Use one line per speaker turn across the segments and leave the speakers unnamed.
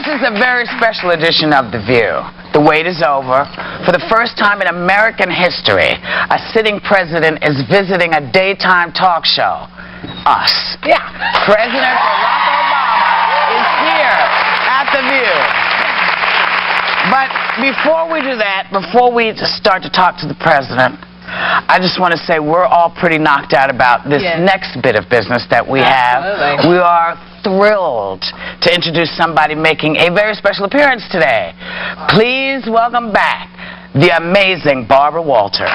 is a very special edition of The View. The wait is over. For the first time in American history, a sitting president is visiting a daytime talk show. Us. Yeah. President Barack Obama is here at The View. But before we do that, before we start to talk to the president, I just want to say we're all pretty knocked out about this next bit of business that we have. We are thrilled to introduce somebody making a very special appearance today. Please welcome back the amazing Barbara Walters.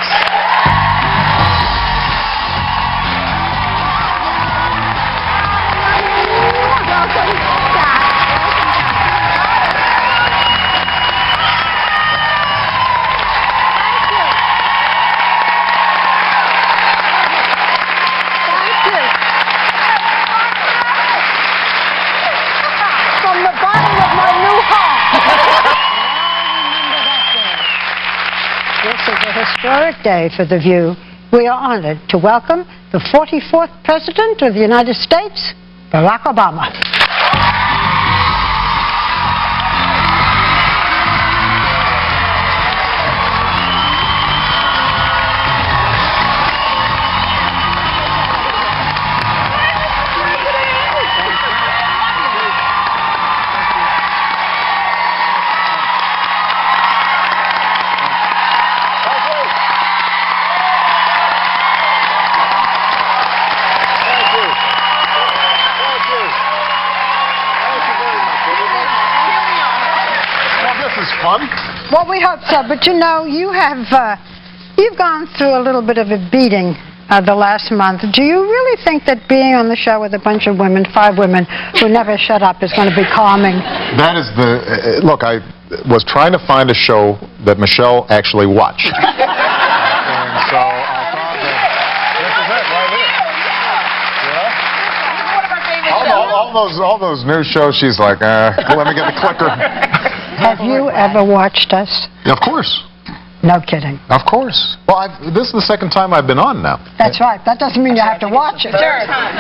This is a historic day for The View. We are honored to welcome the 44th President of the United States, Barack Obama.
Fun?
Well, we hope so, but you know, you've gone through a little bit of a beating the last month. Do you really think that being on the show with a bunch of women, 5 women, who never shut up is going to be calming?
That is the... look, I was trying to find a show that Michelle actually watched. And so I thought that this is it right here. Yeah? All those news shows, she's like, let me get the clicker.
Have you ever watched us?
Of course.
No kidding.
Of course. Well, this is the second time I've been on now.
That's right. That doesn't mean you have to watch it.
Third time,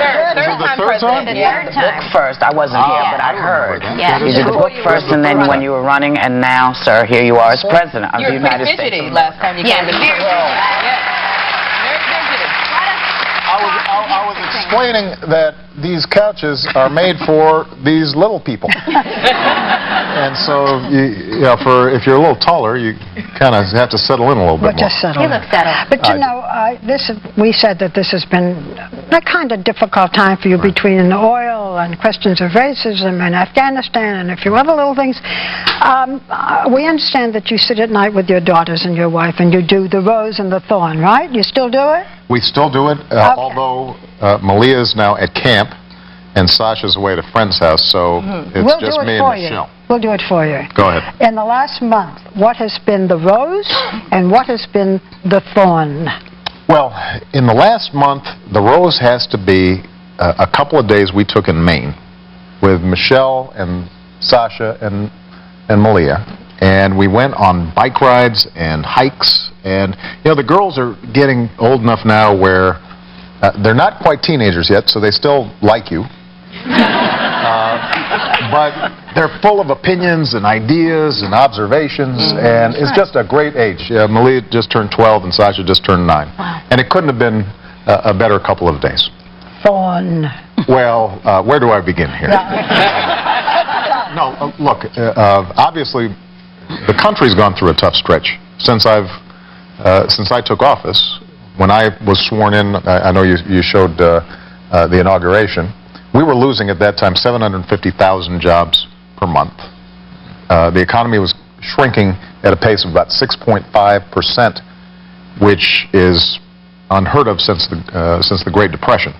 President.
Third time.
Book first. I wasn't here, but I heard.
Yeah.
You did the book first, and then when you were running, and now, sir, here you are as President of the United States.
You were last time you came to the
I was explaining that these couches are made for these little people. And so, if you're a little taller, you kind of have to settle in a little bit more.
Just settle.
You look settled.
But you know, we said that this has been a kind of difficult time for you between oil and questions of racism and Afghanistan and a few other little things. We understand that you sit at night with your daughters and your wife and you do the rose and the thorn, right? You still do it?
We still do it, although Malia's now at camp and Sasha's away at a friend's house, so it's just me and Michelle.
We'll do it for you.
Go ahead.
In the last month, what has been the rose and what has been the thorn?
Well, in the last month, the rose has to be a couple of days we took in Maine with Michelle and Sasha and Malia. And we went on bike rides and hikes. And, the girls are getting old enough now where they're not quite teenagers yet, so they still like you. But they're full of opinions and ideas and observations, and it's just a great age. Malia just turned 12 and Sasha just turned 9.
Wow.
And it couldn't have been a better couple of days.
Thorn.
Well, where do I begin here? No, look, obviously the country's gone through a tough stretch since I took office. When I was sworn in, I know you showed the inauguration. We were losing at that time 750,000 jobs per month. The economy was shrinking at a pace of about 6.5%, which is unheard of since the Great Depression.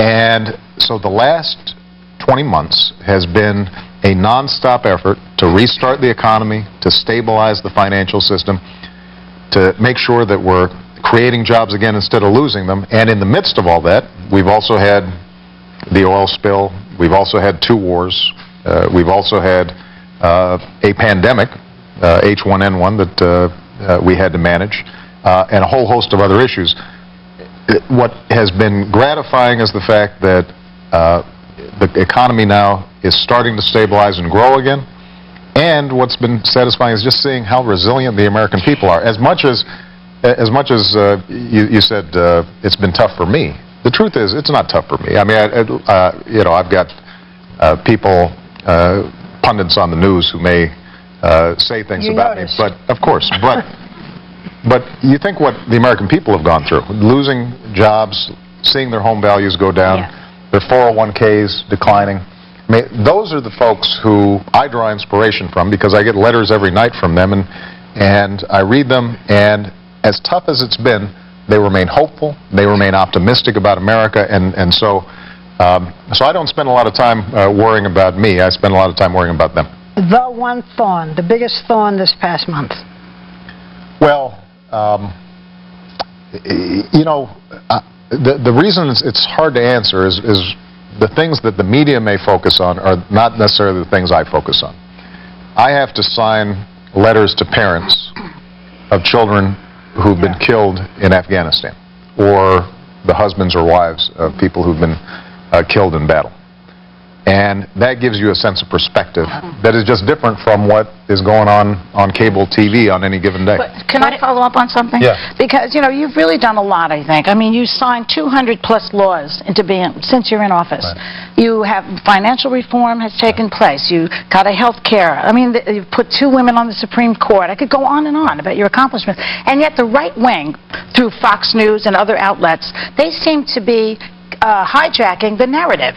And so the last 20 months has been a non-stop effort to restart the economy, to stabilize the financial system, to make sure that we're creating jobs again instead of losing them. And in the midst of all that, we've also had the oil spill, we've also had 2 wars, we've also had a pandemic, H1N1, that we had to manage, and a whole host of other issues. What has been gratifying is the fact that the economy now is starting to stabilize and grow again. And what's been satisfying is just seeing how resilient the American people are. As much as you said it's been tough for me, the truth is it's not tough for me. I mean, I've got people, pundits on the news who may say things about me, but of course, but you think what the American people have gone through, losing jobs, seeing their home values go down, their 401ks declining. I mean, those are the folks who I draw inspiration from, because I get letters every night from them, and I read them, and as tough as it's been, they remain hopeful, they remain optimistic about America, and so I don't spend a lot of time worrying about me. I spend a lot of time worrying about them.
The one thorn, the biggest thorn this past month.
Well, the reason it's hard to answer is the things that the media may focus on are not necessarily the things I focus on. I have to sign letters to parents of children who've been killed in Afghanistan, or the husbands or wives of people who've been killed in battle. And that gives you a sense of perspective that is just different from what is going on cable TV on any given day.
But can I follow up on something?
Yeah.
Because, you've really done a lot, I think. I mean, you signed 200-plus laws since you're in office.
Right.
You have financial reform has taken place. You got a health care. I mean, you've put 2 women on the Supreme Court. I could go on and on about your accomplishments. And yet the right wing, through Fox News and other outlets, they seem to be hijacking the narrative.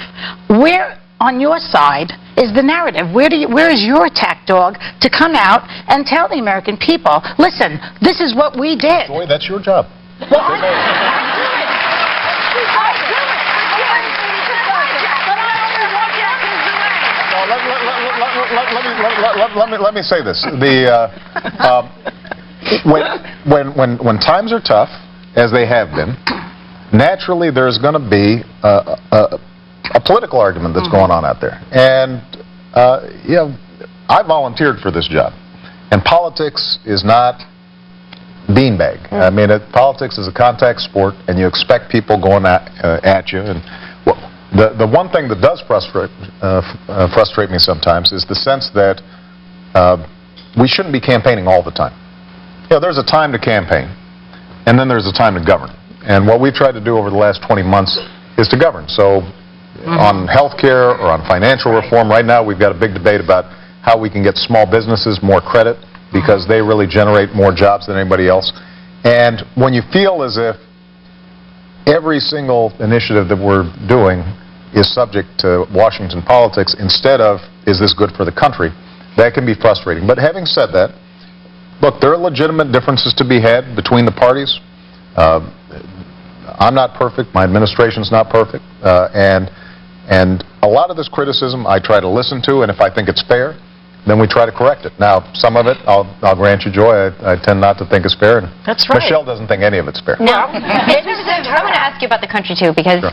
Where on your side is the narrative? Where is your attack dog to come out and tell the American people, listen, this is what we did?
Joy, that's your job.
Well, I do it. I do it. But I only
Let me say this. When times are tough, as they have been, naturally there's going to be a political argument that's going on out there. And, I volunteered for this job. And politics is not beanbag. I mean, politics is a contact sport, and you expect people going at you. And the one thing that does frustrate me sometimes is the sense that we shouldn't be campaigning all the time. There's a time to campaign, and then there's a time to govern. And what we've tried to do over the last 20 months is to govern. So on health care or on financial reform, right now we've got a big debate about how we can get small businesses more credit, because they really generate more jobs than anybody else. And when you feel as if every single initiative that we're doing is subject to Washington politics instead of, is this good for the country, that can be frustrating. But having said that, look, there are legitimate differences to be had between the parties. I'm not perfect, my administration's not perfect, and a lot of this criticism I try to listen to, and if I think it's fair, then we try to correct it. Now, some of it, I'll grant you, Joy, I tend not to think is fair. And
That's right.
Michelle doesn't think any of it's fair.
No. I want to ask you about the country, too, because